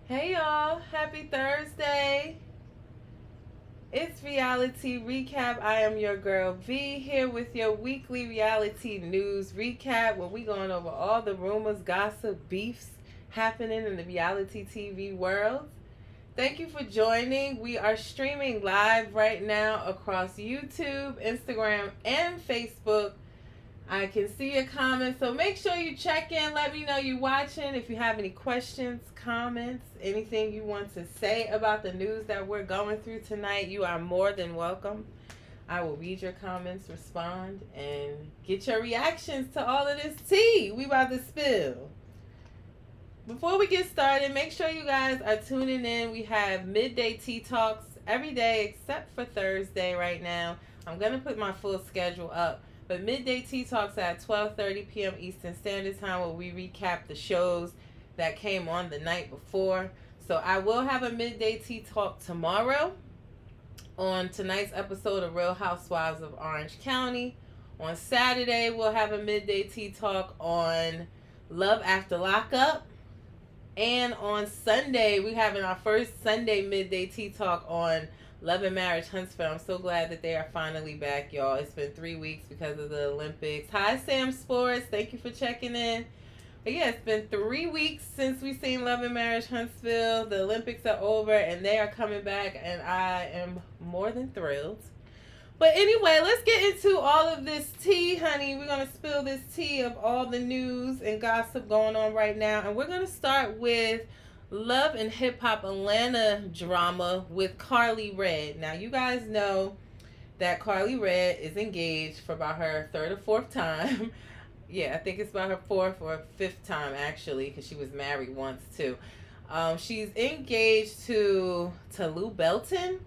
Hey y'all, happy Thursday. It's Reality Recap. I am your girl V here with your weekly reality news recap where we going over all the rumors, gossip, beefs happening in the reality TV world. Thank you for joining. We are streaming live right now across YouTube, Instagram, and Facebook. I can see your comments, so make sure you check in. Let me know you're watching. If you have any questions, comments, anything you want to say about the news that we're going through tonight, you are more than welcome. I will read your comments, respond, and get your reactions to all of this tea we about to spill. Before we get started, make sure you guys are tuning in. We have midday tea talks every day except for Thursday right now. I'm going to put my full schedule up. But midday tea talks at 12:30 p.m. Eastern Standard Time where we recap the shows that came on the night before. So I will have a midday tea talk tomorrow on tonight's episode of Real Housewives of Orange County. On Saturday, we'll have a midday tea talk on Love After Lockup. And on Sunday, we're having our first Sunday midday tea talk on Love and Marriage Huntsville. I'm so glad that they are finally back, y'all. It's been 3 weeks because of the Olympics. Hi, Sam Sports. Thank you for checking in. But yeah, it's been 3 weeks since we've seen Love and Marriage Huntsville. The Olympics are over and they are coming back, and I am more than thrilled. But anyway, let's get into all of this tea, honey. We're going to spill this tea of all the news and gossip going on right now. And we're going to start with Love and Hip Hop Atlanta drama with Carly Red. Now, you guys know that Carly Red is engaged for about her third or fourth time. Yeah, I think it's about her fourth or fifth time, actually, because she was married once, too. She's engaged to Lou Belton.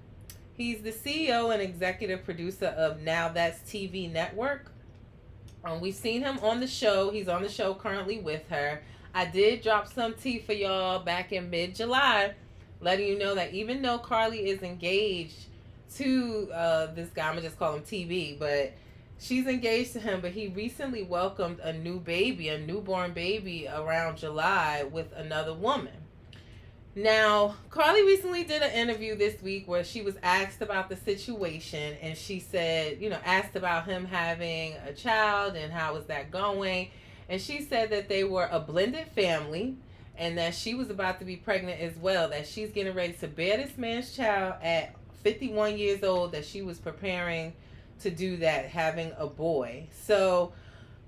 He's the CEO and executive producer of Now That's TV Network. We've seen him on the show. He's on the show currently with her. I did drop some tea for y'all back in mid-July, letting you know that even though Carly is engaged to this guy, I'm going to just call him TV, but she's engaged to him, but he recently welcomed a newborn baby around July with another woman. Now, Carly recently did an interview this week where she was asked about the situation, and she said, asked about him having a child and how was that going. And she said that they were a blended family and that she was about to be pregnant as well, that she's getting ready to bear this man's child at 51 years old, that she was preparing to do that, having a boy. So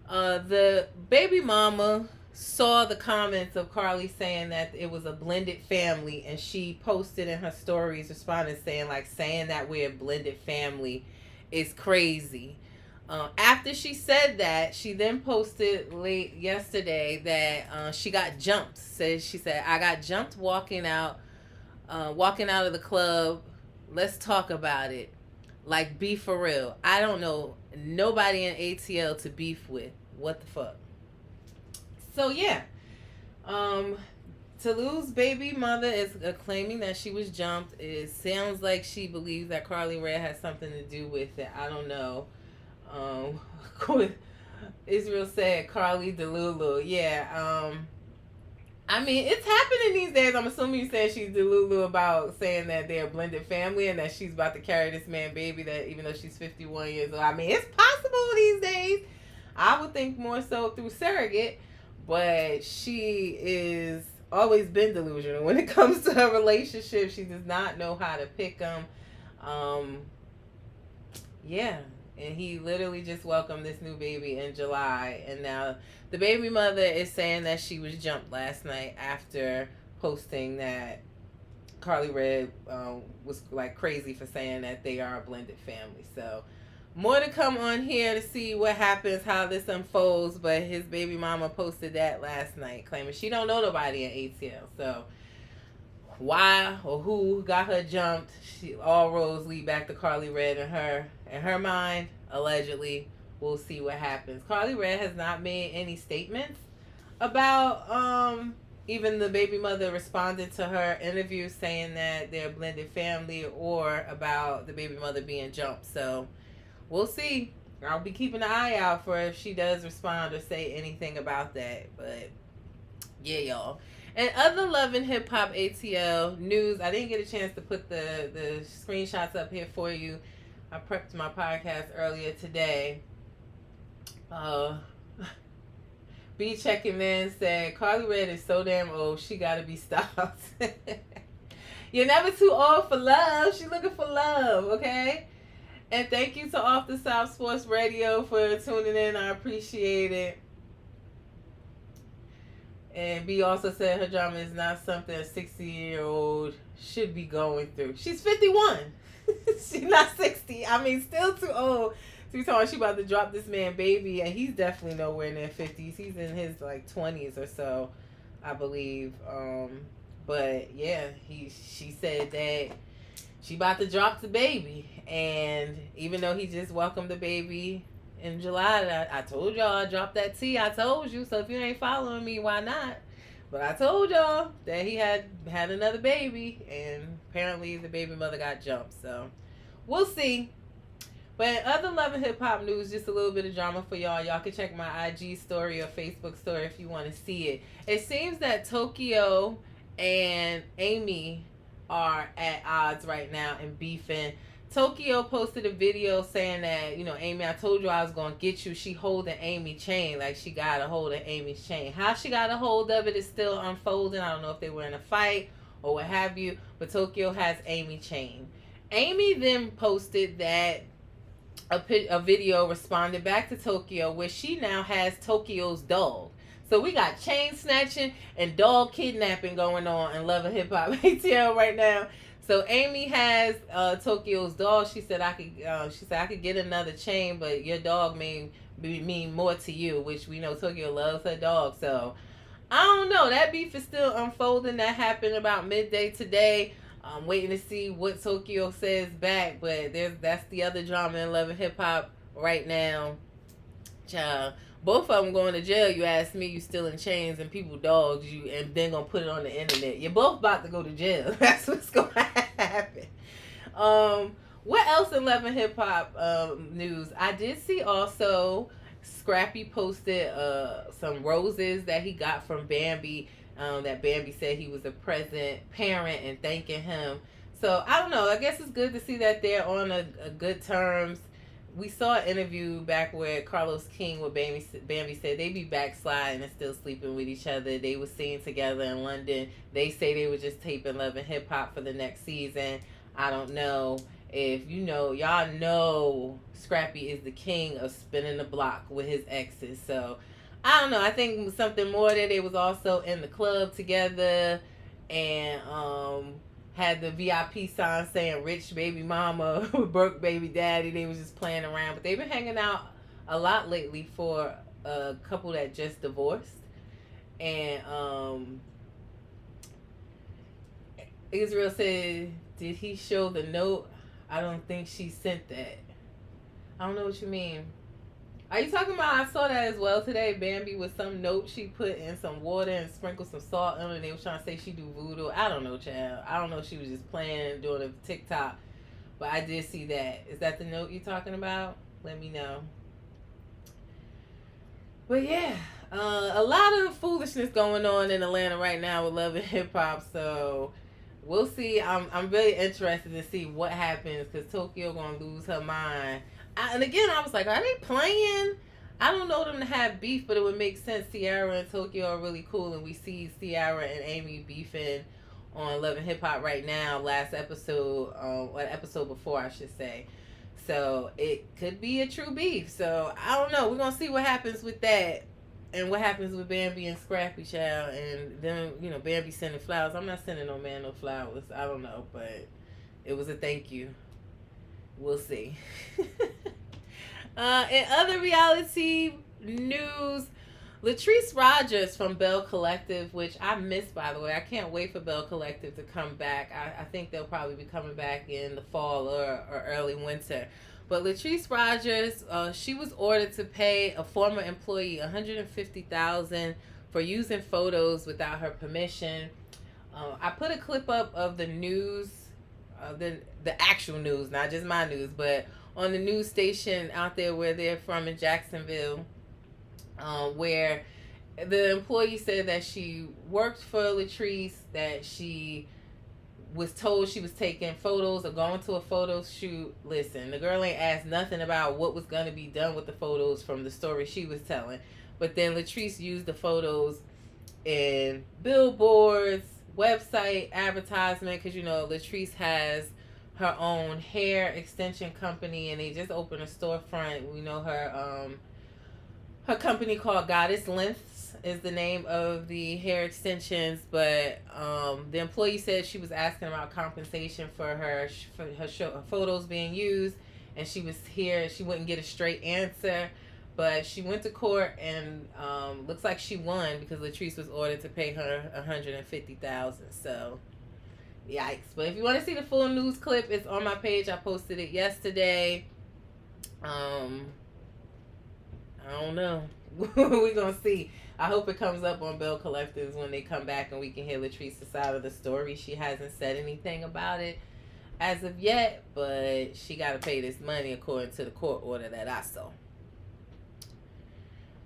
the baby mama saw the comments of Carly saying that it was a blended family, and she posted in her stories responding saying that we're a blended family is crazy. After she said that, she then posted late yesterday that she got jumped. She said, I got jumped walking out of the club. Let's talk about it. Like, be for real. I don't know nobody in ATL to beef with. What the fuck? So yeah, Talu's baby mother is claiming that she was jumped. It sounds like she believes that Carly Red has something to do with it. I don't know. Israel said Carly Delulu. Yeah. I mean, it's happening these days. I'm assuming you said she's Delulu about saying that they're a blended family and that she's about to carry this man baby, that even though she's 51 years old. I mean, it's possible these days. I would think more so through surrogate. But she is always been delusional when it comes to her relationship. She does not know how to pick them. Yeah. And he literally just welcomed this new baby in July. And now the baby mother is saying that she was jumped last night after posting that Carly Red was like crazy for saying that they are a blended family. So more to come on here to see what happens, how this unfolds. But his baby mama posted that last night, claiming she don't know nobody in ATL. So why or who got her jumped? All roads lead back to Carly Red and her. In her mind, allegedly, we'll see what happens. Carly Red has not made any statements about even the baby mother responded to her interview saying that they're a blended family, or about the baby mother being jumped. So we'll see. I'll be keeping an eye out for if she does respond or say anything about that. But yeah, y'all. And other Love and Hip Hop ATL news, I didn't get a chance to put the screenshots up here for you. I prepped my podcast earlier today. B checking man said Carly Red is so damn old, she gotta be stopped. You're never too old for love. She looking for love, okay? And thank you to Off the South Sports Radio for tuning in. I appreciate it. And B also said her drama is not something a 60-year-old should be going through. She's 51. She's not 60. I mean, still too old. She told she about to drop this man baby, and he's definitely nowhere near 50s. He's in his like 20s or so, I believe. But yeah, she said that she about to drop the baby, and even though he just welcomed the baby in July, I told y'all I dropped that tea. I told you. So if you ain't following me, why not? But I told y'all that he had another baby, and apparently the baby mother got jumped. So we'll see. But in other Love and Hip Hop news, just a little bit of drama for y'all. Y'all can check my IG story or Facebook story if you want to see it. It seems that Tokyo and Amy are at odds right now and beefing. Tokyo posted a video saying that, you know, Amy, I told you I was going to get you. She holding Amy chain, like she got a hold of Amy's chain. How she got a hold of it is still unfolding. I don't know if they were in a fight or what have you, but Tokyo has Amy chain. Amy then posted that a video responded back to Tokyo where she now has Tokyo's dog. So we got chain snatching and dog kidnapping going on in Love and Hip Hop ATL right now. So Amy has Tokyo's dog. She said I could get another chain, but your dog mean more to you, which we know Tokyo loves her dog. So I don't know. That beef is still unfolding. That happened about midday today. I'm waiting to see what Tokyo says back, but that's the other drama in Love and Hip Hop right now. Child, both of them going to jail. You ask me, you still in chains and people dogs you, and then gonna put it on the internet. You're both about to go to jail. That's what's gonna happen. What else in Love and Hip Hop news? I did see also Scrappy posted some roses that he got from Bambi. That Bambi said he was a present parent and thanking him. So I don't know. I guess it's good to see that they're on a good terms. We saw an interview back where Carlos King with Bambi said they be backsliding and still sleeping with each other. They were seen together in London. They say they were just taping Love and Hip Hop for the next season. I don't know if you know. Y'all know Scrappy is the king of spinning the block with his exes. So I don't know. I think something more that they was also in the club together and had the VIP sign saying rich baby mama, broke baby daddy. They was just playing around. But they've been hanging out a lot lately for a couple that just divorced. And Israel said, did he show the note? I don't think she sent that. I don't know what you mean. Are you talking about, I saw that as well today, Bambi with some note she put in some water and sprinkled some salt on it, and they was trying to say she do voodoo. I don't know, child. I don't know if she was just playing, doing a TikTok, but I did see that. Is that the note you're talking about? Let me know. But yeah, a lot of foolishness going on in Atlanta right now with Love and Hip Hop, so we'll see. I'm really interested to see what happens because Tokyo gonna lose her mind. And again, I was like, are they playing? I don't know them to have beef, but it would make sense. Ciara and Tokyo are really cool, and we see Ciara and Amy beefing on Love and Hip Hop right now. Last episode, or episode before, I should say. So it could be a true beef. So I don't know. We're gonna see what happens with that, and what happens with Bambi and Scrappy Child, and then Bambi sending flowers. I'm not sending no man no flowers. I don't know, but it was a thank you. We'll see. In other reality news, Latrice Rogers from Bell Collective, which I missed, by the way. I can't wait for Bell Collective to come back. I think they'll probably be coming back in the fall or early winter. But Latrice Rogers, she was ordered to pay a former employee $150,000 for using photos without her permission. I put a clip up of the news, the actual news, not just my news, but on the news station out there where they're from in Jacksonville, where The employee said that she worked for Latrice, that she was told she was taking photos or going to a photo shoot. Listen, the girl ain't asked nothing about what was going to be done with the photos from the story she was telling. But then Latrice used the photos in billboards, website advertisement, because Latrice has her own hair extension company, and they just opened a storefront. We know her company called Goddess Lengths is the name of the hair extensions, but the employee said she was asking about compensation for her photos being used, and she wouldn't get a straight answer. But she went to court, and looks like she won, because Latrice was ordered to pay her $150,000. So, yikes! But if you want to see the full news clip, it's on my page. I posted it yesterday. I don't know. We're gonna see. I hope it comes up on Bill Collectors when they come back, and we can hear Latrice's side of the story. She hasn't said anything about it as of yet, but she got to pay this money according to the court order that I saw.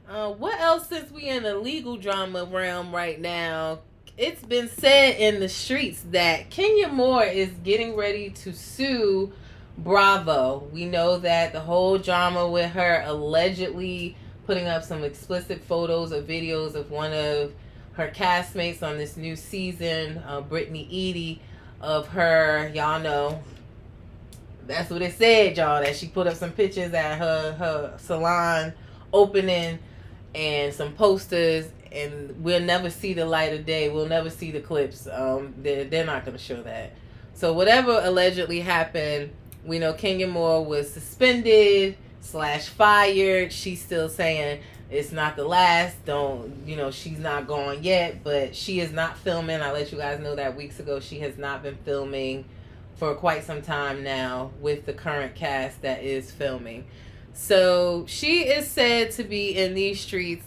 What else, since we in the legal drama realm right now? It's been said in the streets that Kenya Moore is getting ready to sue Bravo. We know that the whole drama with her allegedly putting up some explicit photos or videos of one of her castmates on this new season, Brittany Edie, of her, y'all know, that's what it said, y'all, that she put up some pictures at her salon opening and some posters, and we'll never see the light of day. We'll never see the clips. They're not going to show that. So whatever allegedly happened, we know Kenya Moore was suspended / fired. She's still saying it's not the last. She's not gone yet, but she is not filming. I let you guys know that weeks ago. She has not been filming for quite some time now with the current cast that is filming. So she is said to be in these streets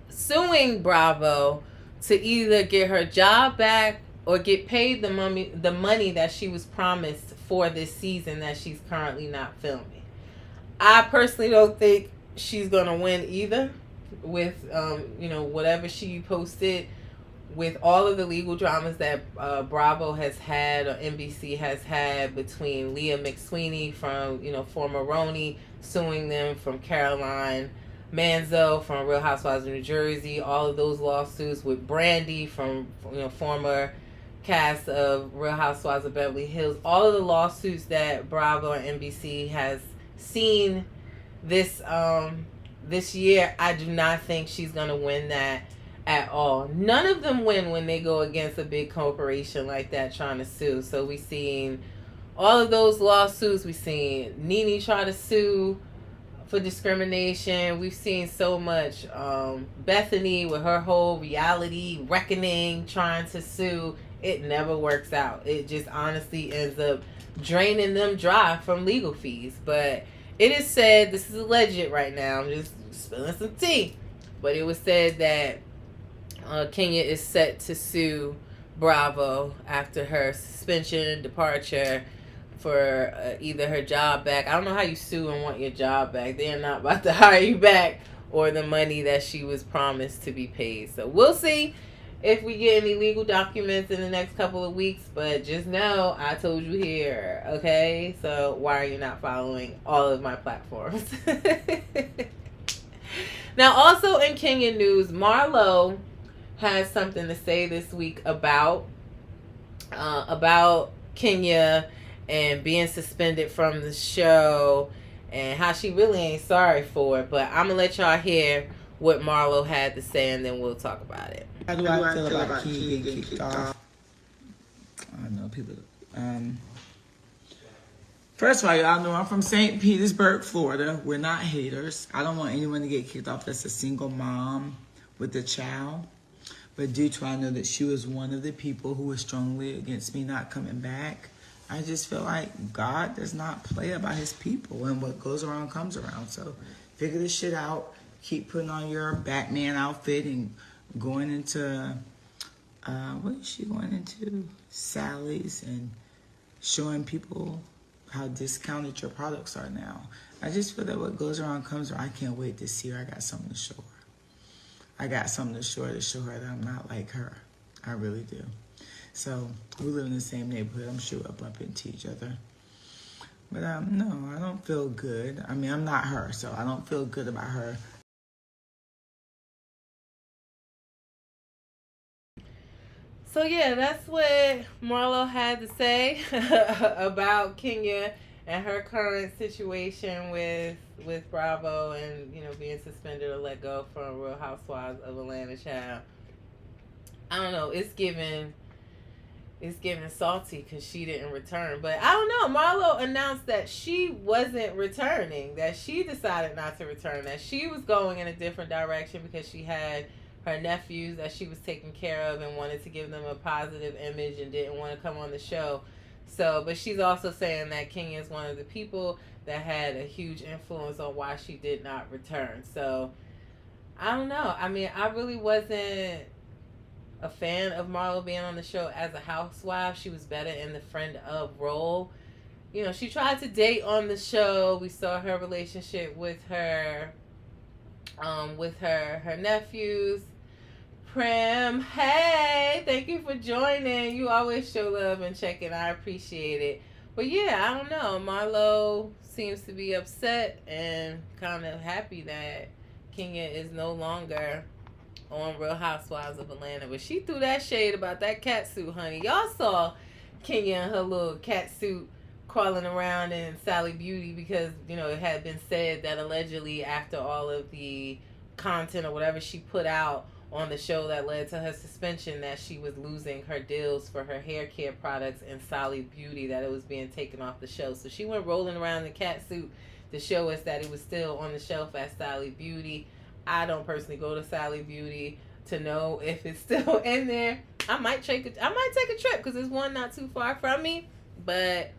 suing Bravo to either get her job back or get paid the money that she was promised for this season that she's currently not filming. I personally don't think she's gonna win either with whatever she posted, with all of the legal dramas that Bravo has had, or NBC has had, between Leah McSweeney from former Roni suing them, from Caroline Manzo from Real Housewives of New Jersey, all of those lawsuits, with Brandy from former cast of Real Housewives of Beverly Hills, all of the lawsuits that Bravo and NBC has seen this year. I do not think she's gonna win that at all. None of them win when they go against a big corporation like that trying to sue. So we seen all of those lawsuits. We seen Nene try to sue for discrimination. We've seen so much. Bethany with her whole reality reckoning trying to sue. It never works out. It just honestly ends up draining them dry from legal fees. But it is said, this is alleged right now, I'm just spilling some tea, but it was said that Kenya is set to sue Bravo after her suspension, departure, for either her job back. I don't know how you sue and want your job back. They're not about to hire you back, or the money that she was promised to be paid. So we'll see if we get any legal documents in the next couple of weeks, but just know I told you here, okay? So why are you not following all of my platforms? Now, also in Kenya news, Marlo has something to say this week about Kenya and being suspended from the show, and how she really ain't sorry for it. But I'm gonna let y'all hear what Marlo had to say, and then we'll talk about it. How do I feel about Kenya getting kicked off? I don't know, people. First of all, y'all know I'm from St. Petersburg, Florida. We're not haters. I don't want anyone to get kicked off that's a single mom with a child. But due to I know that she was one of the people who was strongly against me not coming back, I just feel like God does not play about his people, and what goes around comes around. So figure this shit out. Keep putting on your Batman outfit and going into, what is she going into? Sally's, and showing people how discounted your products are now. I just feel that what goes around comes around. I can't wait to see her. I got something to show her. I got something to show her that I'm not like her. I really do. So we live in the same neighborhood. I'm sure we'll bump into each other. But no, I don't feel good. I mean, I'm not her, so I don't feel good about her. So yeah, that's what Marlo had to say about Kenya and her current situation with Bravo and being suspended or let go from Real Housewives of Atlanta. Child, I don't know. It's giving salty because she didn't return. But I don't know. Marlo announced that she wasn't returning. That she decided not to return. That she was going in a different direction because she had her nephews that she was taking care of and wanted to give them a positive image and didn't want to come on the show. So, but she's also saying that Kenya is one of the people that had a huge influence on why she did not return. So, I don't know. I mean, I really wasn't a fan of Marlo being on the show as a housewife. She was better in the friend of role. She tried to date on the show. We saw her relationship with her nephews. Prim, hey, thank you for joining. You always show love and check in. I appreciate it. But yeah, I don't know. Marlo seems to be upset and kind of happy that Kenya is no longer on Real Housewives of Atlanta. But she threw that shade about that cat suit, honey. Y'all saw Kenya in her little cat suit crawling around in Sally Beauty because, it had been said that allegedly after all of the content or whatever she put out on the show that led to her suspension, that she was losing her deals for her hair care products in Sally Beauty, that it was being taken off the show. So she went rolling around in the cat suit to show us that it was still on the shelf at Sally Beauty. I don't personally go to Sally Beauty to know if it's still in there. I might take a trip because there's one not too far from me. But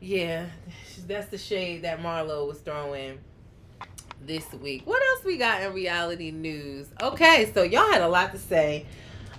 yeah, that's the shade that Marlo was throwing this week. What else we got in reality news? Okay, so y'all had a lot to say.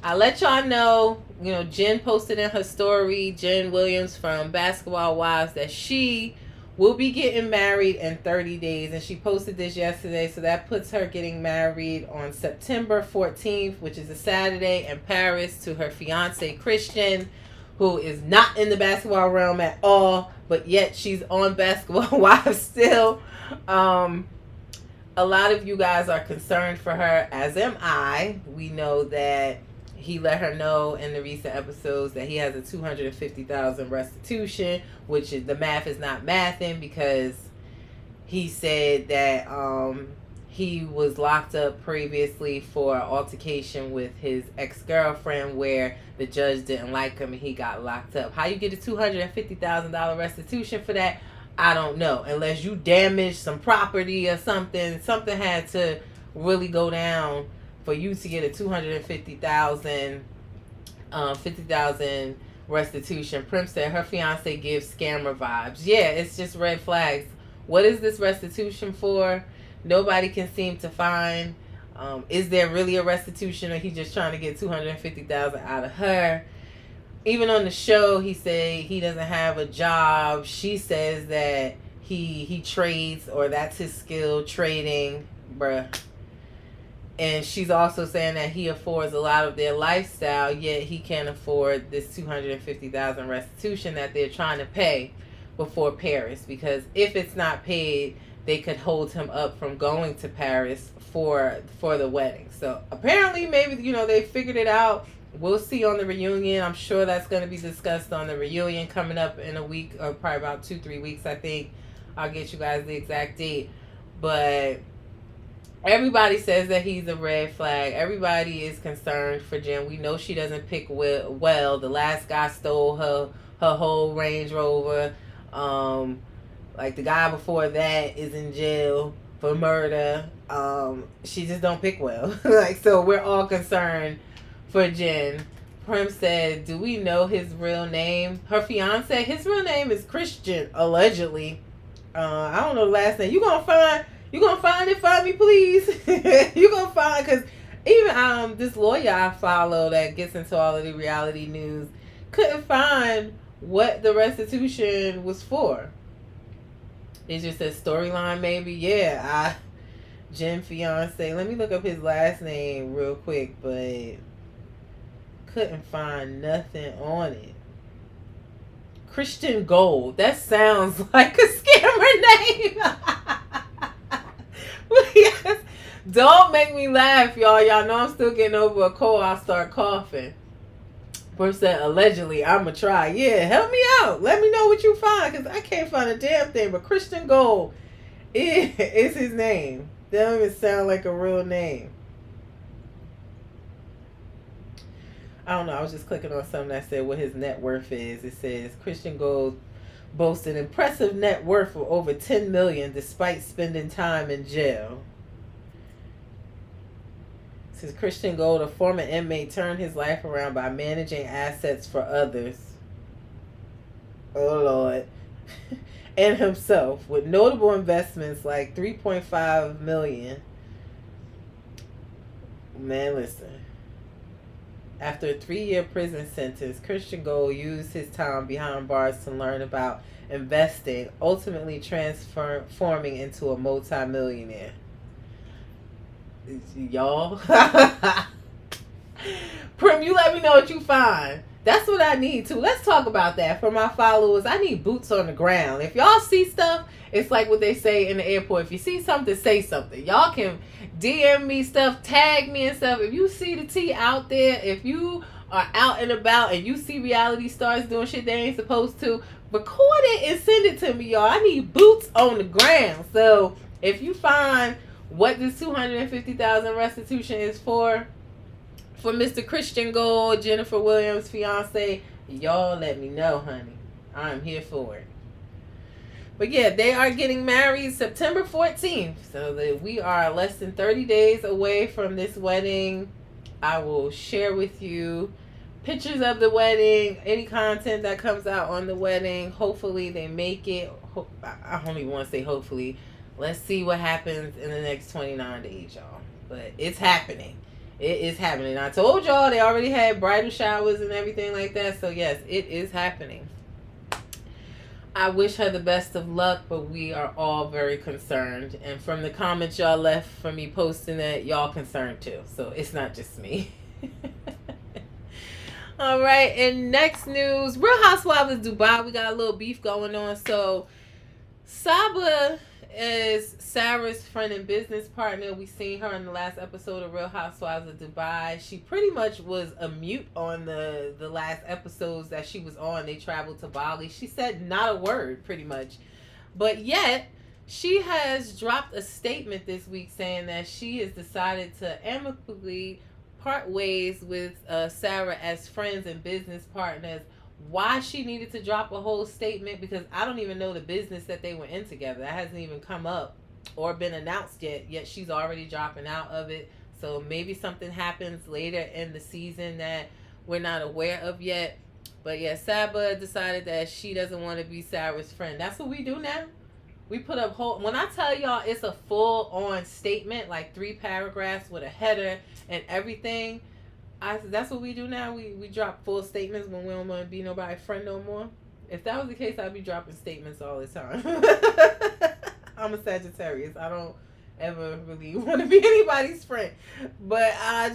I let y'all know, Jen posted in her story, Jen Williams from Basketball Wives, that she will be getting married in 30 days. And she posted this yesterday, so that puts her getting married on September 14th, which is a Saturday, in Paris to her fiance, Christian, who is not in the basketball realm at all, but yet she's on Basketball Wives still. A lot of you guys are concerned for her, as am I. We know that he let her know in the recent episodes that he has a $250,000 restitution, which is, the math is not mathing, because he said that he was locked up previously for an altercation with his ex-girlfriend where the judge didn't like him and he got locked up. How you get a $250,000 restitution for that? I don't know. Unless you damaged some property or something. Something had to really go down for you to get a $50,000 restitution. Prim said her fiance gives scammer vibes. Yeah, it's just red flags. What is this restitution for? Nobody can seem to find. Is there really a restitution, or he just trying to get $250,000 out of her? Even on the show, he said he doesn't have a job. She says that he trades, or that's his skill, trading, bruh. And she's also saying that he affords a lot of their lifestyle, yet he can't afford this $250,000 restitution that they're trying to pay before Paris. Because if it's not paid, they could hold him up from going to Paris for the wedding. So apparently, maybe they figured it out. We'll see on the reunion. I'm sure that's going to be discussed on the reunion coming up in a week, or probably about 2-3 weeks, I think. I'll get you guys the exact date. But everybody says that he's a red flag. Everybody is concerned for Jen. We know she doesn't pick well. The last guy stole her whole Range Rover. Like the guy before that is in jail for murder. She just don't pick well. So we're all concerned for Jen. Prim said, do we know his real name? Her fiance, his real name is Christian, allegedly. I don't know the last name. You gonna find it for me, please? You gonna find, because even this lawyer I follow that gets into all of the reality news couldn't find what the restitution was for. It's just a storyline, maybe. Yeah, Jen fiance. Let me look up his last name real quick, but couldn't find nothing on it. Christian Gold. That sounds like a scammer name. Yes. Don't make me laugh, y'all. Y'all know I'm still getting over a cold. I'll start coughing. Percent allegedly, I'ma try. Yeah, help me out. Let me know what you find, because I can't find a damn thing. But Christian Gold is his name. That don't even sound like a real name. I don't know. I was just clicking on something that said what his net worth is. It says Christian Gold boasts an impressive net worth of over $10 million despite spending time in jail. It says Christian Gold, a former inmate, turned his life around by managing assets for others. Oh Lord. And himself, with notable investments like $3.5 million. Man, listen. After a 3-year prison sentence, Christian Gold used his time behind bars to learn about investing, ultimately transforming into a multimillionaire. Y'all. Prim, you let me know what you find. That's what I need too. Let's talk about that for my followers. I need boots on the ground. If y'all see stuff, it's like what they say in the airport. If you see something, say something. Y'all can DM me stuff, tag me and stuff. If you see the tea out there, if you are out and about and you see reality stars doing shit they ain't supposed to, record it and send it to me, y'all. I need boots on the ground. So if you find what this $250,000 restitution is for Mr. Christian Gold, Jennifer Williams' fiance, y'all let me know, honey. I'm here for it. But yeah, they are getting married September 14th. So that we are less than 30 days away from this wedding. I will share with you pictures of the wedding, any content that comes out on the wedding. Hopefully they make it. I don't even want to say hopefully. Let's see what happens in the next 29 days, y'all. But it's happening. It is happening. I told y'all they already had bridal showers and everything like that. So yes, it is happening. I wish her the best of luck, but we are all very concerned. And from the comments y'all left for me posting that, y'all concerned too. So it's not just me. All right, and next news, Real Housewives of Dubai. We got a little beef going on. So Saba is Sarah's friend and business partner. We seen her in the last episode of Real Housewives of Dubai. She pretty much was a mute on the last episodes that she was on. They traveled to Bali. She said not a word, pretty much. But yet, she has dropped a statement this week saying that she has decided to amicably part ways with Sarah as friends and business partners. Why she needed to drop a whole statement, because I don't even know the business that they were in together. That hasn't even come up or been announced yet she's already dropping out of it. So maybe something happens later in the season that we're not aware of yet. But yeah, Saba decided that she doesn't want to be Sarah's friend. That's what we do now. We put up whole, when I tell y'all it's a full on statement, like 3 paragraphs with a header and everything. That's what we do now. We drop full statements when we don't want to be nobody's friend no more. If that was the case, I'd be dropping statements all the time. I'm a Sagittarius. I don't ever really want to be anybody's friend. But I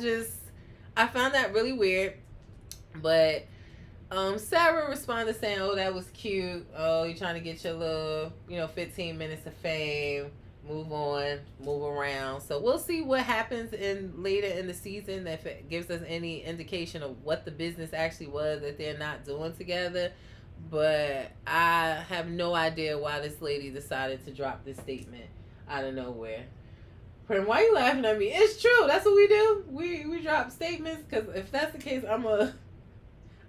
found that really weird. But Sarah responded saying, oh, that was cute. Oh, you're trying to get your little, 15 minutes of fame. Move on, move around. So we'll see what happens later in the season, if it gives us any indication of what the business actually was that they're not doing together. But I have no idea why this lady decided to drop this statement out of nowhere. Prim, why are you laughing at me? It's true. That's what we do. We drop statements, because if that's the case, I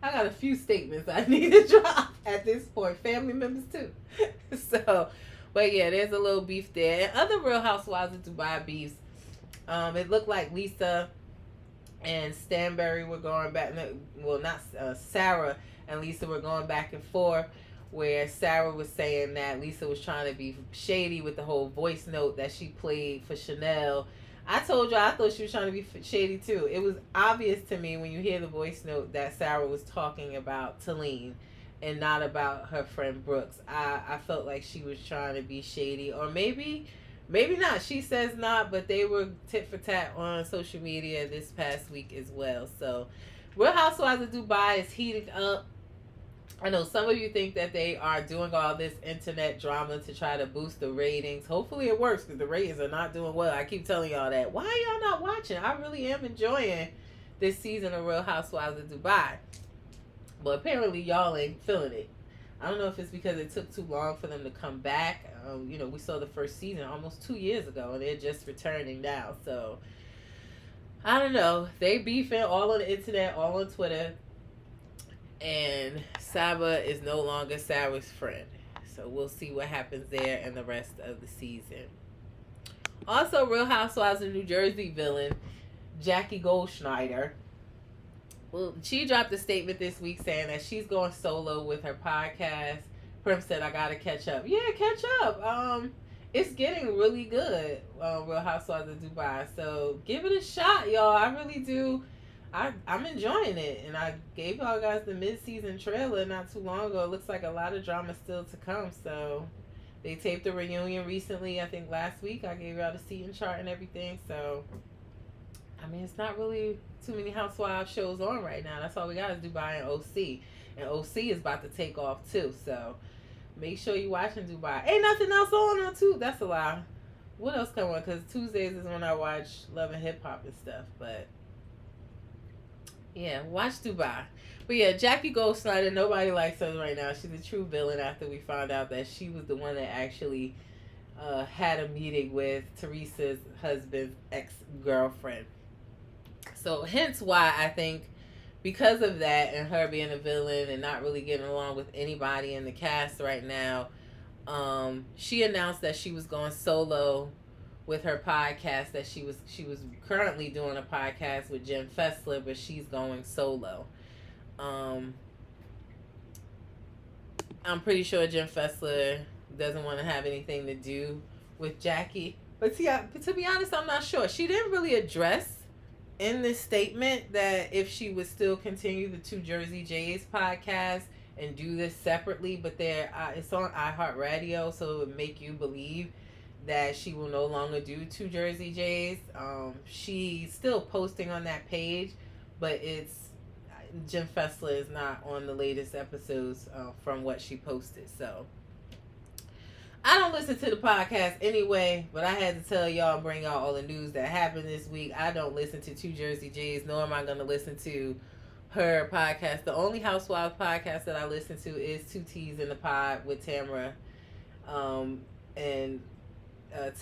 got a few statements I need to drop at this point. Family members too. So. But yeah, there's a little beef there. And other Real Housewives of Dubai beefs. It looked like Lisa and Stanberry were going back. Well, not Sarah and Lisa were going back and forth, where Sarah was saying that Lisa was trying to be shady with the whole voice note that she played for Chanel. I told y'all I thought she was trying to be shady too. It was obvious to me when you hear the voice note that Sarah was talking about Talene and not about her friend Brooks. I felt like she was trying to be shady, or maybe Maybe not. She says not, but they were tit for tat on social media this past week as well. So, Real Housewives of Dubai is heating up. I know some of you think that they are doing all this internet drama to try to boost the ratings. Hopefully it works because the ratings are not doing well. I keep telling y'all that. Why are y'all not watching? I really am enjoying this season of Real Housewives of Dubai. But apparently y'all ain't feeling it. I don't know if it's because it took too long for them to come back. We saw the first season almost 2 years ago, and they're just returning now. So, I don't know. They beefing all on the internet, all on Twitter. And Saba is no longer Sarah's friend. So, we'll see what happens there in the rest of the season. Also, Real Housewives of New Jersey villain, Jackie Goldschneider. Well, she dropped a statement this week saying that she's going solo with her podcast. Prim said, I gotta catch up. Yeah, catch up. It's getting really good, Real Housewives of Dubai. So give it a shot, y'all. I really do. I'm enjoying it. And I gave y'all guys the mid-season trailer not too long ago. It looks like a lot of drama still to come. So they taped a reunion recently, I think last week. I gave y'all the seating chart and everything. So, I mean, it's not really too many Housewives shows on right now. That's all we got is Dubai and OC. And OC is about to take off too. So make sure you watching Dubai. Ain't nothing else on too. That's a lie. What else come on? Because Tuesdays is when I watch Love and Hip Hop and stuff. But yeah, watch Dubai. But yeah, Jackie Goldschneider, nobody likes her right now. She's a true villain after we found out that she was the one that actually had a meeting with Teresa's husband's ex-girlfriend. So hence why I think because of that and her being a villain and not really getting along with anybody in the cast right now, she announced that she was going solo with her podcast, that she was currently doing a podcast with Jen Fessler, but she's going solo. I'm pretty sure Jen Fessler doesn't want to have anything to do with Jackie. But to be honest, I'm not sure. She didn't really address in this statement that if she would still continue the Two Jersey Jays podcast and do this separately, but it's on iHeartRadio, so it would make you believe that she will no longer do Two Jersey Jays. She's still posting on that page, but Jim Fessler is not on the latest episodes from what she posted. So I don't listen to the podcast anyway, but I had to tell y'all, bring y'all all the news that happened this week. I don't listen to Two Jersey Jays, nor am I going to listen to her podcast. The only Housewives podcast that I listen to is Two T's in the Pod with Tamara and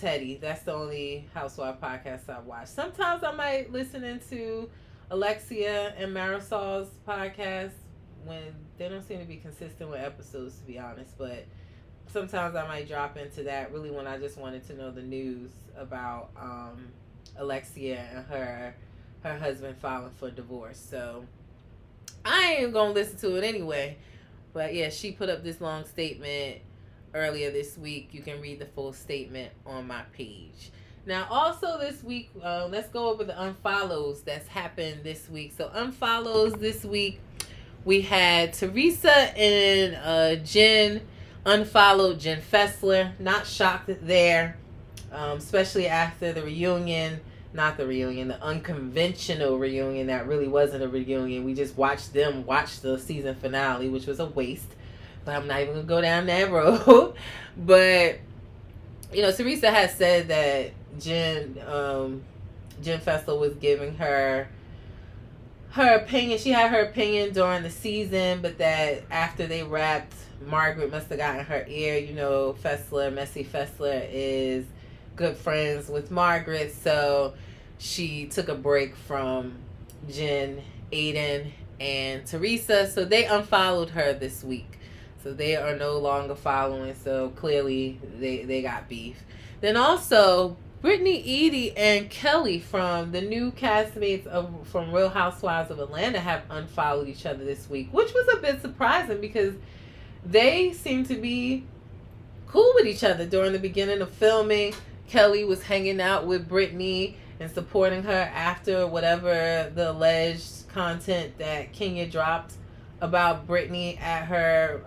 Teddy. That's the only Housewives podcast I watch. Sometimes I might listen into Alexia and Marisol's podcast when they don't seem to be consistent with episodes, to be honest, but sometimes I might drop into that really when I just wanted to know the news about Alexia and her husband filing for divorce. So I ain't gonna listen to it anyway. But yeah, she put up this long statement earlier this week. You can read the full statement on my page. Now also this week, let's go over the unfollows that's happened this week. So unfollows this week, we had Teresa and Jen unfollowed Jen Fessler. Not shocked there, especially after the reunion. Not the reunion, the unconventional reunion that really wasn't a reunion. We just watched them watch the season finale, which was a waste. But I'm not even going to go down that road. But, Teresa has said that Jen Fessler was giving her opinion. She had her opinion during the season, but that after they wrapped, Margaret must have gotten her ear. Messy Fessler is good friends with Margaret, so she took a break from Jen, Aiden, and Teresa, so they unfollowed her this week. So they are no longer following, so clearly they got beef. Then also, Brittany, Edie, and Kelly from the new castmates from Real Housewives of Atlanta have unfollowed each other this week, which was a bit surprising because they seem to be cool with each other during the beginning of filming. Kelly was hanging out with Brittany and supporting her after whatever the alleged content that Kenya dropped about Brittany at her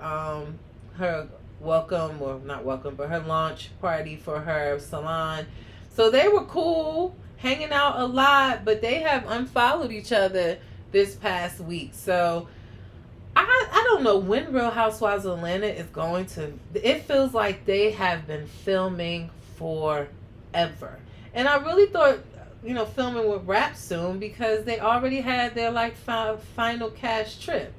welcome, or not welcome, but her launch party for her salon. So they were cool, hanging out a lot, but they have unfollowed each other this past week. So I don't know when Real Housewives of Atlanta is going to. It feels like they have been filming forever, and I really thought, filming would wrap soon because they already had their like final cash trip.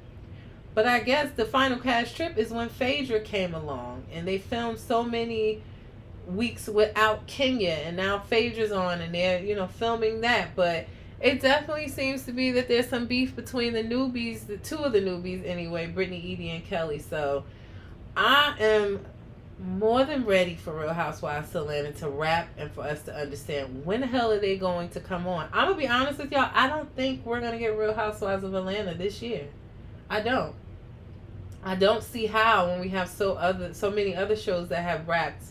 But I guess the final cash trip is when Phaedra came along, and they filmed so many weeks without Kenya, and now Phaedra's on, and they're filming that. But it definitely seems to be that there's some beef between the newbies, the two of the newbies anyway, Brittany, Edie, and Kelly. So I am more than ready for Real Housewives of Atlanta to wrap and for us to understand when the hell are they going to come on. I'm gonna be honest with y'all. I don't think we're gonna get Real Housewives of Atlanta this year. I don't. I don't see how when we have so many other shows that have wrapped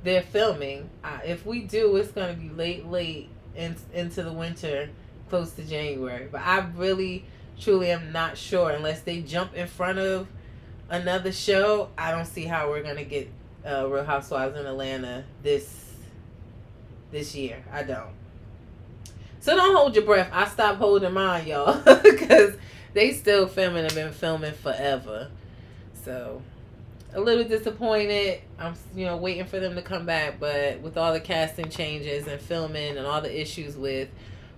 their filming. If we do, it's gonna be late into the winter, close to January. But I really, truly am not sure unless they jump in front of another show. I don't see how we're gonna get Real Housewives in Atlanta this year. I don't. So don't hold your breath. I stopped holding mine, y'all, because they still filming and been filming forever. So a little disappointed. I'm waiting for them to come back, but with all the casting changes and filming and all the issues with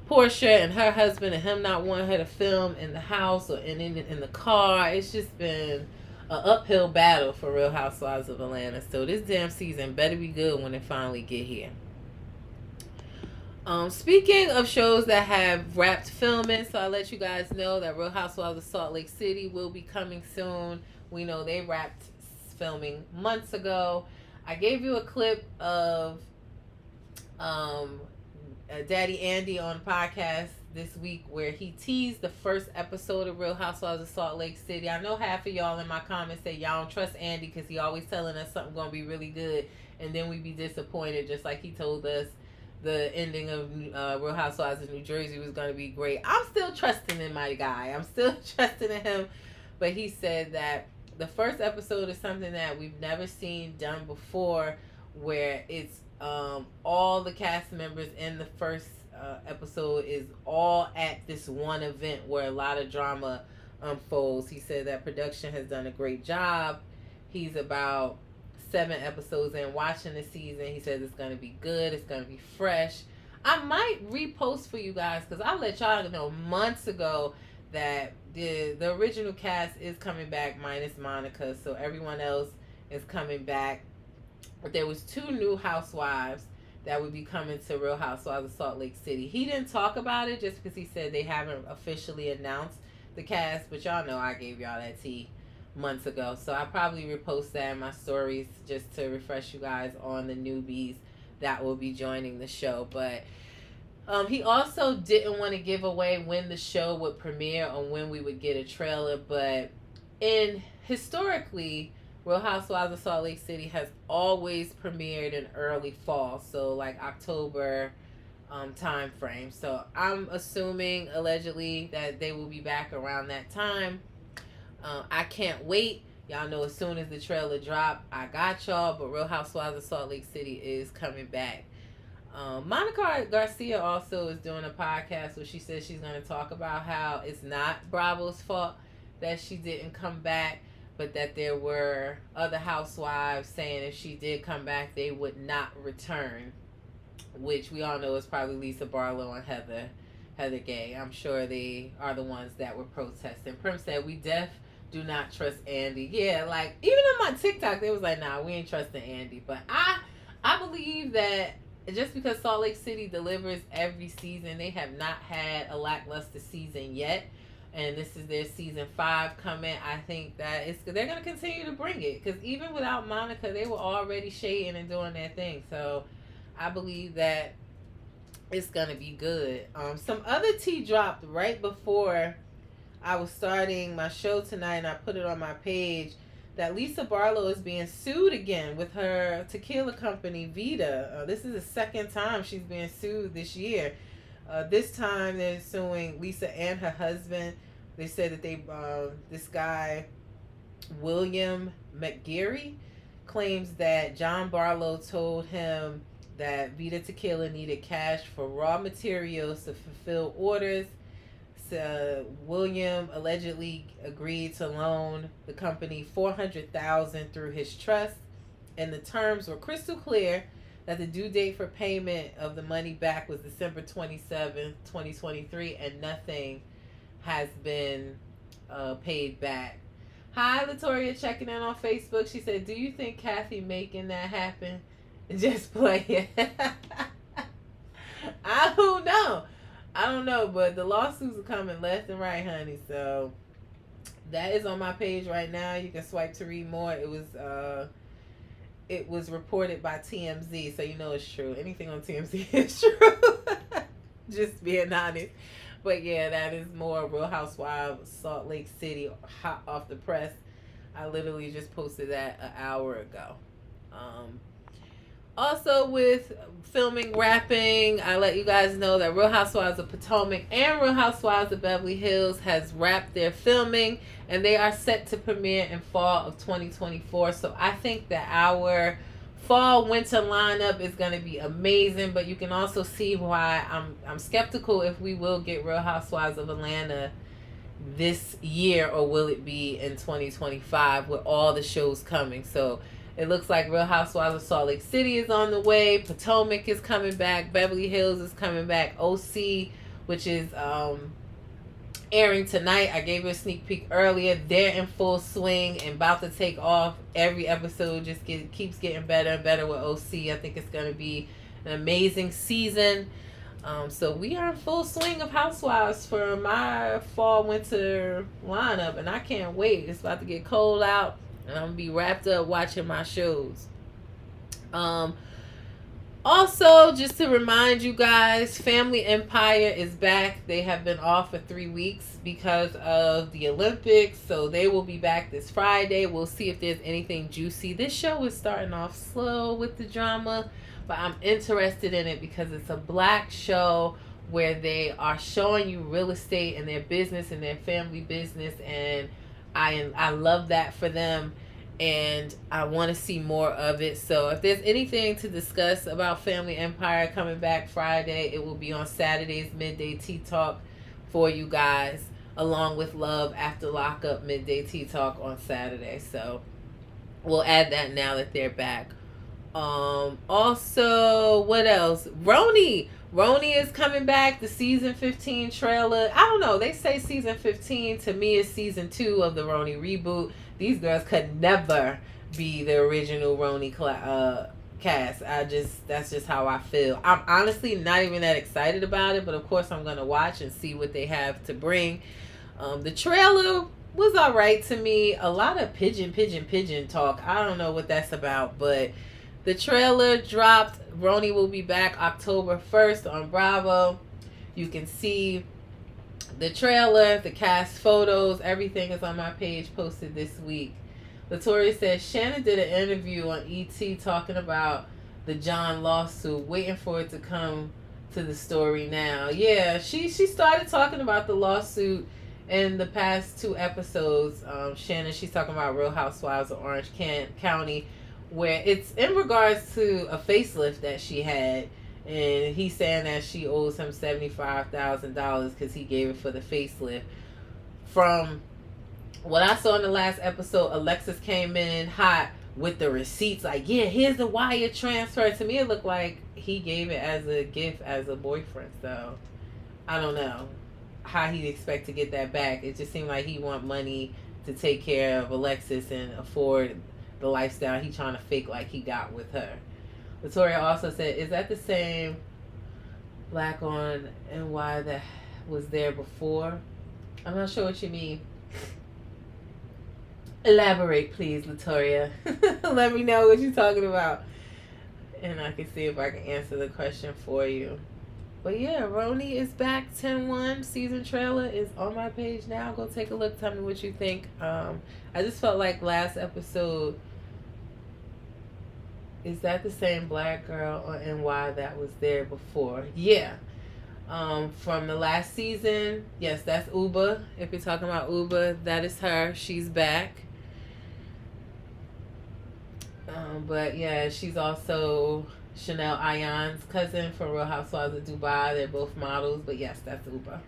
Portia and her husband and him not wanting her to film in the house or in the car, it's just been an uphill battle for Real Housewives of Atlanta. So this damn season better be good when it finally get here. Speaking of shows that have wrapped filming, so I'll let you guys know that Real Housewives of Salt Lake City will be coming soon. We know they wrapped filming months ago. I gave you a clip of Daddy Andy on the podcast this week where he teased the first episode of Real Housewives of Salt Lake City. I know half of y'all in my comments say y'all don't trust Andy because he always telling us something going to be really good, and then we be disappointed, just like he told us the ending of Real Housewives of New Jersey was going to be great. I'm still trusting in my guy. I'm still trusting in him. But he said that the first episode is something that we've never seen done before, where it's all the cast members in the first episode is all at this one event where a lot of drama unfolds. He said that production has done a great job. He's about 7 episodes in watching the season. He says it's going to be good. It's going to be fresh. I might repost for you guys because I let y'all know months ago that the original cast is coming back minus Monica. So everyone else is coming back. But there was 2 new housewives that would be coming to Real Housewives of Salt Lake City. He didn't talk about it just because he said they haven't officially announced the cast. But y'all know I gave y'all that tea months ago. So I'll probably repost that in my stories just to refresh you guys on the newbies that will be joining the show. But he also didn't want to give away when the show would premiere or when we would get a trailer. But historically, Real Housewives of Salt Lake City has always premiered in early fall. So like October time frame. So I'm assuming allegedly that they will be back around that time. I can't wait. Y'all know as soon as the trailer drop, I got y'all. But Real Housewives of Salt Lake City is coming back. Monica Garcia also is doing a podcast where she says she's going to talk about how it's not Bravo's fault that she didn't come back, but that there were other housewives saying if she did come back, they would not return, which we all know is probably Lisa Barlow and Heather Gay. I'm sure they are the ones that were protesting. Prim said, we do not trust Andy. Yeah, like even on my TikTok, they was like, nah, we ain't trusting Andy. But I believe that just because Salt Lake City delivers every season, they have not had a lackluster season yet. And this is their season 5 coming. I think that they're going to continue to bring it. Because even without Monica, they were already shading and doing their thing. So I believe that it's going to be good. Some other tea dropped right before I was starting my show tonight, and I put it on my page, that Lisa Barlow is being sued again with her tequila company, Vita. This is the second time she's being sued this year. This time they're suing Lisa and her husband. They said that this guy, William McGeary, claims that John Barlow told him that Vita Tequila needed cash for raw materials to fulfill orders. So William allegedly agreed to loan the company $400,000 through his trust, and the terms were crystal clear that the due date for payment of the money back was December 27th, 2023, and nothing has been paid back. Hi, Latoria, checking in on Facebook. She said, "Do you think Kathy making that happen?" Just play it. I don't know. I don't know, but the lawsuits are coming left and right, honey. So that is on my page right now. You can swipe to read more. It was reported by TMZ, so you know it's true. Anything on TMZ is true. Just being honest. But yeah, that is more Real Housewives Salt Lake City, hot off the press. I literally just posted that an hour ago. Also, with filming wrapping, I let you guys know that Real Housewives of Potomac and Real Housewives of Beverly Hills has wrapped their filming, and they are set to premiere in fall of 2024. So I think that our fall winter lineup is going to be amazing, but you can also see why I'm skeptical if we will get Real Housewives of Atlanta this year, or will it be in 2025 with all the shows coming. So it looks like Real Housewives of Salt Lake City is on the way. Potomac is coming back. Beverly Hills is coming back. OC, which is airing tonight. I gave you a sneak peek earlier. They're in full swing and about to take off. Every episode just keeps getting better and better with OC. I think it's going to be an amazing season. So we are in full swing of Housewives for my fall winter lineup, and I can't wait. It's about to get cold out, and I'm going to be wrapped up watching my shows. Also, just to remind you guys, Family Empire is back. They have been off for 3 weeks because of the Olympics, so they will be back this Friday. We'll see if there's anything juicy. This show is starting off slow with the drama, but I'm interested in it because it's a black show where they are showing you real estate and their business and their family business, and I love that for them, and I want to see more of it. So if there's anything to discuss about Family Empire coming back Friday, it will be on Saturday's Midday Tea Talk for you guys, along with Love After Lockup Midday Tea Talk on Saturday. So we'll add that now that they're back. Also, what else? Roni is coming back. The season 15 trailer. I don't know. They say season 15. To me, is season 2 of the Roni reboot. These girls could never be the original Roni cast. That's just how I feel. I'm honestly not even that excited about it, but of course I'm gonna watch and see what they have to bring. The trailer was alright to me. A lot of pigeon talk. I don't know what that's about, but the trailer dropped. Roni will be back October 1st on Bravo. You can see the trailer, the cast photos, everything is on my page posted this week. Latoria says Shannon did an interview on ET talking about the John lawsuit, waiting for it to come to the story now. Yeah, she started talking about the lawsuit in the past 2 episodes. Shannon, she's talking about Real Housewives of Orange County, where it's in regards to a facelift that she had, and he's saying that she owes him $75,000 because he gave it for the facelift. From what I saw in the last episode, Alexis came in hot with the receipts, like, yeah, here's the wire transfer. To me, it looked like he gave it as a gift as a boyfriend. So I don't know how he'd expect to get that back. It just seemed like he want money to take care of Alexis and afford the lifestyle he trying to fake like he got with her. Victoria also said, is that the same black on NY that was there before? I'm not sure what you mean. Elaborate, please, Latoria. Let me know what you're talking about, and I can see if I can answer the question for you. But yeah, Roni is back. 10-1 season trailer is on my page now. Go take a look. Tell me what you think. I just felt like last episode, is that the same black girl on NY that was there before? Yeah. From the last season, yes, that's Uba. If you're talking about Uba, that is her. She's back. But yeah, she's also Chanel Ayan's cousin from Real Housewives of Dubai. They're both models, but yes, that's Uba.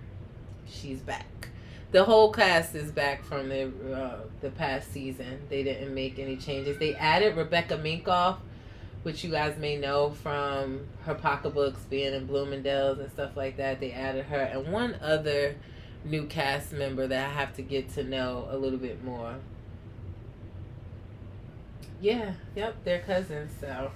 She's back. The whole cast is back from the past season. They didn't make any changes. They added Rebecca Minkoff, which you guys may know from her pocketbooks being in Bloomingdale's and stuff like that. They added her and one other new cast member that I have to get to know a little bit more. Yeah, yep, they're cousins. So,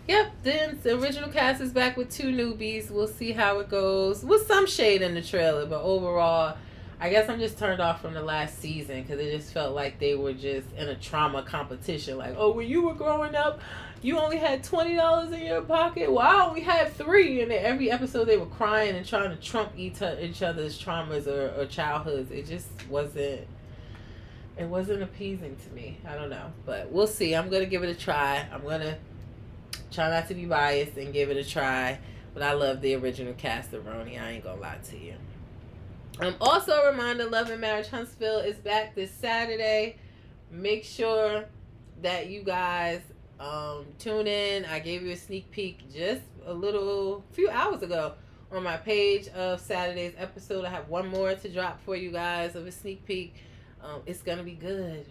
yep, then the original cast is back with 2 newbies. We'll see how it goes. With some shade in the trailer, but overall, I guess I'm just turned off from the last season because it just felt like they were just in a trauma competition. Like, oh, when you were growing up, you only had $20 in your pocket. Well, I only had 3. And every episode they were crying and trying to trump each other's traumas or childhoods. It just wasn't. It wasn't appeasing to me. I don't know, but we'll see. I'm gonna give it a try. I'm gonna try not to be biased and give it a try. But I love the original cast of Roni. I ain't gonna lie to you. Also a reminder, Love and Marriage Huntsville is back this Saturday. Make sure that you guys tune in. I gave you a sneak peek just few hours ago on my page of Saturday's episode. I have one more to drop for you guys of a sneak peek. It's gonna be good.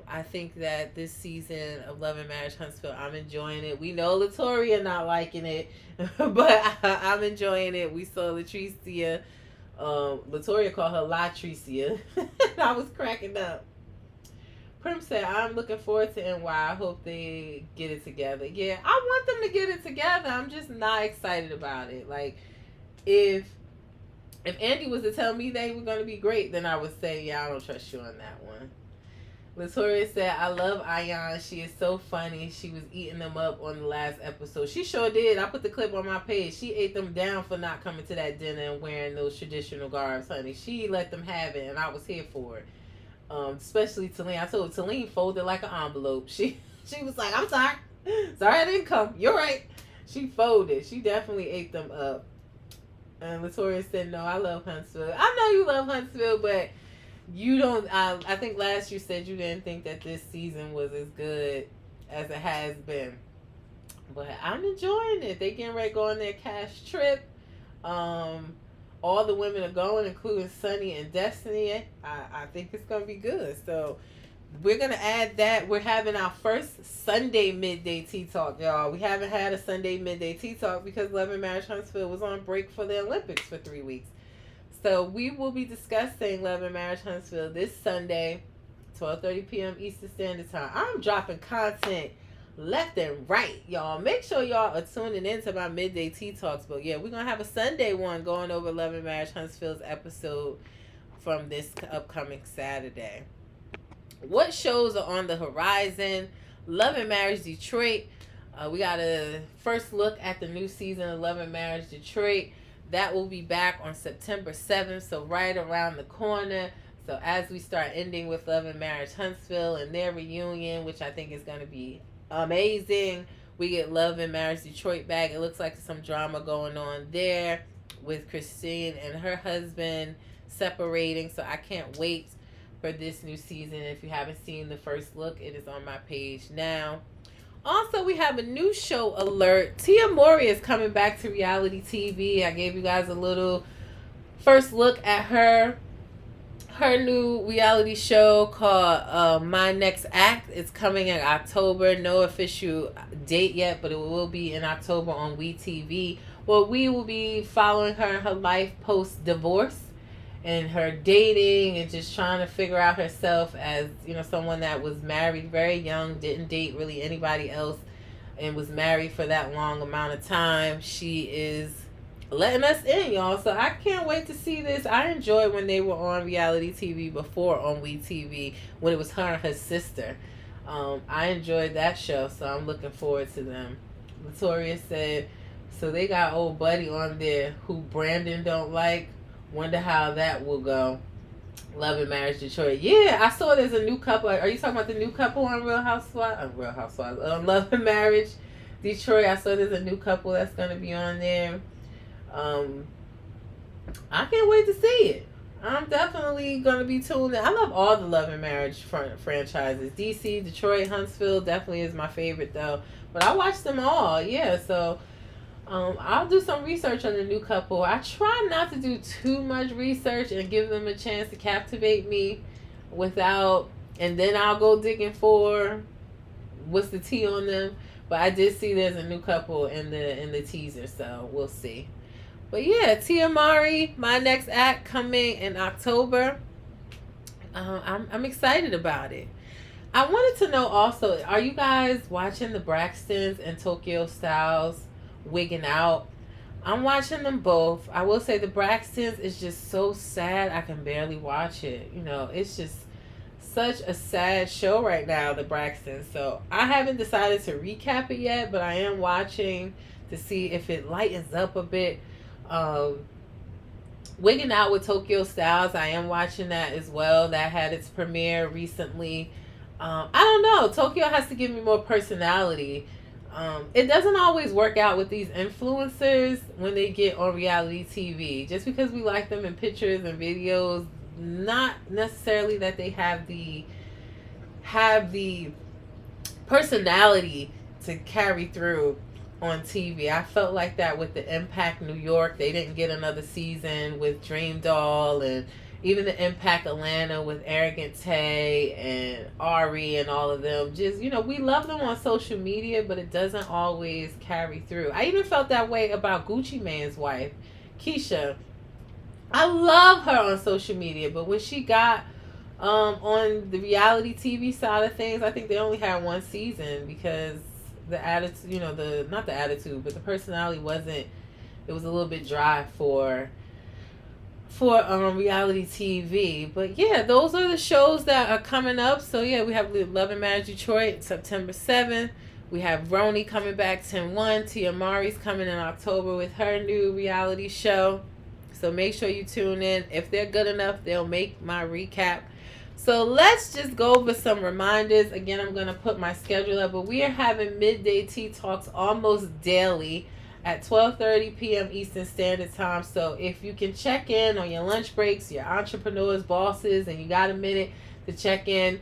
I think that this season of Love and Marriage Huntsville, I'm enjoying it. We know Latoria not liking it, but I'm enjoying it. We saw Latricia. Latoria called her Latricia. I was cracking up. Prim said, I'm looking forward to NY. I hope they get it together. Yeah, I want them to get it together. I'm just not excited about it. Like, if Andy was to tell me they were going to be great, then I would say, yeah, I don't trust you on that one. Latoria said, I love Ayan. She is so funny. She was eating them up on the last episode. She sure did. I put the clip on my page. She ate them down for not coming to that dinner and wearing those traditional garbs, honey. She let them have it, and I was here for it. Especially Talene. I told Talene folded like an envelope. She was like, I'm sorry. Sorry I didn't come. You're right. She folded. She definitely ate them up. And Latoria said, no, I love Huntsville. I know you love Huntsville, but you don't. I think last you said you didn't think that this season was as good as it has been. But I'm enjoying it. They getting ready to go on their cash trip. All the women are going, including Sunny and Destiny. I think it's going to be good. So we're going to add that. We're having our first Sunday midday tea talk, y'all. We haven't had a Sunday midday tea talk because Love and Marriage Huntsville was on break for the Olympics for 3 weeks. So we will be discussing Love and Marriage Huntsville this Sunday, 12:30 p.m. Eastern Standard Time. I'm dropping content left and right, y'all. Make sure y'all are tuning into my midday tea talks. But yeah, we're going to have a Sunday one going over Love and Marriage Huntsville's episode from this upcoming Saturday. What shows are on the horizon? Love and Marriage Detroit. We got a first look at the new season of Love and Marriage Detroit. That will be back on September 7th, so right around the corner. So as we start ending with Love and Marriage Huntsville and their reunion, which I think is going to be amazing, we get Love and Marriage Detroit back. It looks like some drama going on there with Christine and her husband separating. So I can't wait for this new season. If you haven't seen the first look, it is on my page now. Also, we have a new show alert. Tia Mowry is coming back to reality TV. I gave you guys a little first look at her new reality show called My Next Act. It's coming in October. No official date yet, but it will be in October on WeTV. Well, we will be following her in her life post-divorce and her dating and just trying to figure out herself as, you know, someone that was married very young, didn't date really anybody else, and was married for that long amount of time. She is letting us in, y'all. So I can't wait to see this. I enjoyed when they were on reality TV before on WeTV, when it was her and her sister. I enjoyed that show, so I'm looking forward to them. Latoria said, so they got old buddy on there who Brandon don't like. Wonder how that will go. Love and Marriage Detroit. Yeah, I saw there's a new couple. Are you talking about the new couple on Real Housewives? Love and Marriage Detroit. I saw there's a new couple that's going to be on there. I can't wait to see it. I'm definitely going to be tuned in. I love all the Love and Marriage franchises. DC, Detroit, Huntsville definitely is my favorite, though. But I watch them all, yeah. So I'll do some research on the new couple. I try not to do too much research and give them a chance to captivate me without, and then I'll go digging for what's the tea on them. But I did see there's a new couple in the teaser, so we'll see. But yeah, Tia Mari, my next act coming in October. I'm excited about it. I wanted to know also, are you guys watching the Braxtons and Tokyo Styles wigging out? I'm watching them both. I will say the Braxtons is just so sad I can barely watch it. You know, it's just such a sad show right now, the Braxtons. So I haven't decided to recap it yet, but I am watching to see if it lightens up a bit. Wigging Out with Tokyo Styles, I am watching that as well. That had its premiere recently. I don't know. Tokyo has to give me more personality. It doesn't always work out with these influencers when they get on reality TV. Just because we like them in pictures and videos, not necessarily that they have the personality to carry through on TV. I felt like that with the Impact New York. They didn't get another season with Dream Doll, and even the Impact Atlanta with Arrogant Tay and Ari and all of them. Just, you know, we love them on social media, but it doesn't always carry through. I even felt that way about Gucci Mane's wife, Keisha. I love her on social media, but when she got on the reality TV side of things, I think they only had one season because the attitude, you know, not the attitude, but the personality wasn't, it was a little bit dry for reality TV. But yeah, those are the shows that are coming up. So yeah, we have Love and Marriage Detroit September 7th. We have Roni coming back 10/1. Tia Mari's coming in October with her new reality show. So make sure you tune in. If they're good enough, they'll make my recap. So let's just go over some reminders. Again, I'm going to put my schedule up, but we are having midday tea talks almost daily at 12:30 p.m. Eastern Standard Time. So if you can check in on your lunch breaks, your entrepreneurs, bosses, and you got a minute to check in,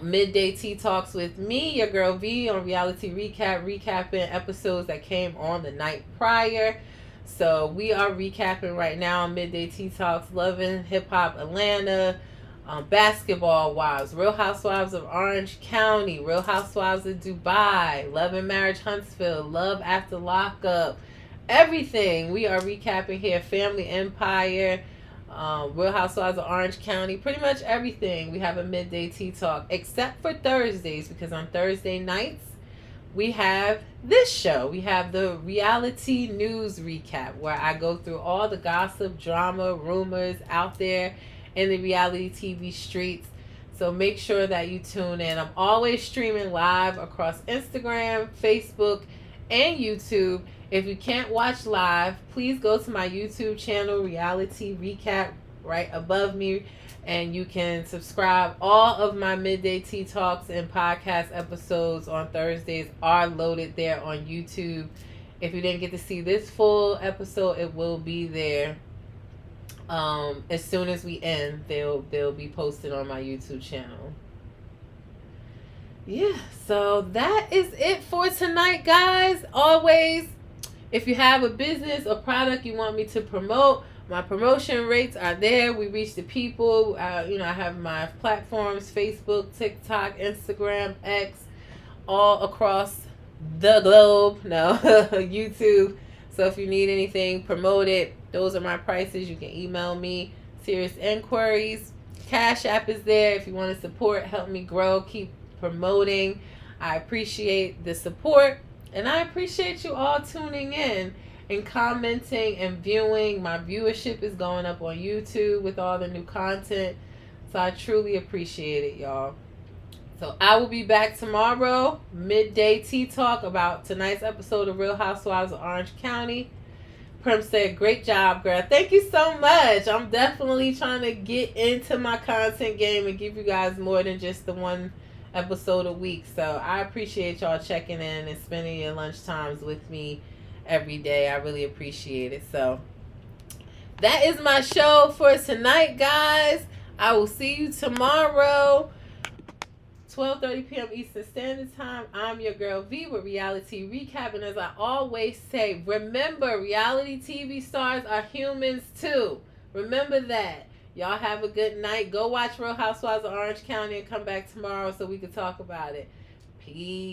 midday tea talks with me, your girl V, on Reality Recap, recapping episodes that came on the night prior. So we are recapping right now on Midday Tea Talks, Loving Hip Hop Atlanta, Basketball Wives, Real Housewives of Orange County, Real Housewives of Dubai, Love and Marriage Huntsville, Love After Lockup, everything we are recapping here. Family Empire, Real Housewives of Orange County, pretty much everything. We have a Midday Tea Talk, except for Thursdays, because on Thursday nights, we have this show. We have the Reality News Recap, where I go through all the gossip, drama, rumors out there in the reality TV streets. So make sure that you tune in. I'm always streaming live across Instagram, Facebook, and YouTube. If you can't watch live, please go to my YouTube channel, Reality Recap, right above me, and you can subscribe. All of my Midday Tea Talks and podcast episodes on Thursdays are loaded there on YouTube. If you didn't get to see this full episode, it will be there. As soon as we end, they'll be posted on my YouTube channel. Yeah, so that is it for tonight, guys. Always, if you have a business or product you want me to promote, my promotion rates are there. We reach the people. I have my platforms: Facebook, TikTok, Instagram, X, all across the globe. No, YouTube. So if you need anything, promote it. Those are my prices. You can email me. Serious inquiries. Cash App is there if you want to support, help me grow, keep promoting. I appreciate the support, and I appreciate you all tuning in and commenting and viewing. My viewership is going up on YouTube with all the new content, so I truly appreciate it, y'all. So I will be back tomorrow, Midday Tea Talk, about tonight's episode of Real Housewives of Orange County. Prim said, great job, girl. Thank you so much. I'm definitely trying to get into my content game and give you guys more than just the one episode a week. So I appreciate y'all checking in and spending your lunch times with me every day. I really appreciate it. So that is my show for tonight, guys. I will see you tomorrow, 12:30 p.m. Eastern Standard Time. I'm your girl V with Reality Recap. And as I always say, remember, reality TV stars are humans too. Remember that. Y'all have a good night. Go watch Real Housewives of Orange County and come back tomorrow so we can talk about it. Peace.